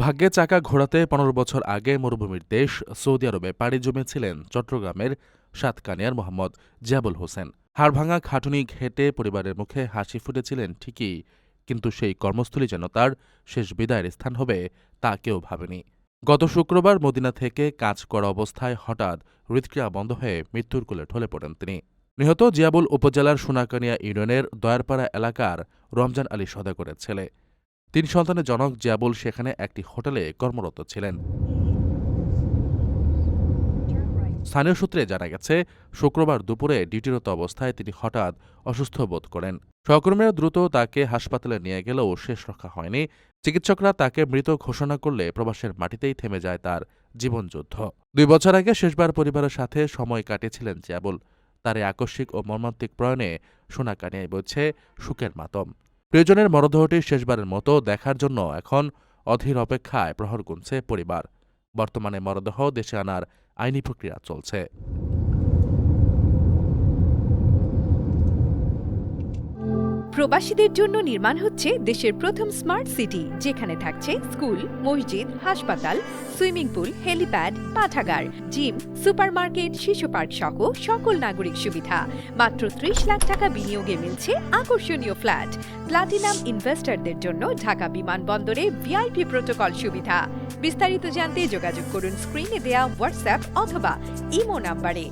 ভাগ্যে চাকা ঘোরাতে ১৫ বছর আগে মরুভূমির দেশ সৌদি আরবে পাড়ি জমিয়েছিলেন চট্টগ্রামের সাতকানিয়ার মোহাম্মদ জিয়াবুল হোসেন। হাড়ভাঙা খাটুনি ঘেঁটে পরিবারের মুখে হাসি ফুটেছিলেন ঠিকই, কিন্তু সেই কর্মস্থলী যেন তার শেষ বিদায়ের স্থান হবে তা কেউ ভাবেনি। গত শুক্রবার মদিনা থেকে কাজ করা অবস্থায় হঠাৎ হৃদক্রিয়া বন্ধ হয়ে মৃত্যুর কোলে ঢলে পড়েন তিনি। নিহত জিয়াবুল উপজেলার সোনাকানিয়া ইউনিয়নের দয়ারপাড়া এলাকার রমজান আলী সওদাগরের ছেলে। ৩ সন্তানের জনক জিয়াবুল সেখানে একটি হোটেলে কর্মরত ছিলেন। স্থানীয় সূত্রে জানা গেছে, শুক্রবার দুপুরে ডিউটিরত অবস্থায় তিনি হঠাৎ অসুস্থ বোধ করেন। সহকর্মীরা দ্রুত তাকে হাসপাতালে নিয়ে গেলেও শেষ রক্ষা হয়নি। চিকিৎসকরা তাকে মৃত ঘোষণা করলে প্রবাসের মাটিতেই থেমে যায় তার জীবনযুদ্ধ। ২ বছর আগে শেষবার পরিবারের সাথে সময় কাটিয়েছিলেন জিয়াবুল। তার এই আকস্মিক ও মর্মান্তিক প্রয়াণে সোনাকানিয়ায় বইছে শোকের মাতম। প্রিয়জনের মরদেহটি শেষবারের মতো দেখার জন্য এখন অধীর অপেক্ষায় প্রহর গুনছে পরিবার। বর্তমানে মরদেহ দেশে আনার আইনি প্রক্রিয়া চলছে। প্রবাসীদের জন্য নির্মাণ হচ্ছে দেশের প্রথম স্মার্ট সিটি, যেখানে থাকছে স্কুল, মসজিদ, হাসপাতাল, সুইমিং পুল, হেলিপ্যাড, পাঠাগার, জিম, সুপারমার্কেট, শিশু পার্ক সহ সকল নাগরিক সুবিধা। মাত্র ৩০ লাখ টাকা বিনিয়োগে মিলছে আকর্ষণীয় ফ্ল্যাট। প্লাটিনাম ইনভেস্টরদের জন্য ঢাকা বিমানবন্দরে ভিআইপি প্রোটোকল সুবিধা। বিস্তারিত জানতে যোগাযোগ করুন স্ক্রিনে দেয়া হোয়াটসঅ্যাপ অথবা ইমো নাম্বারে।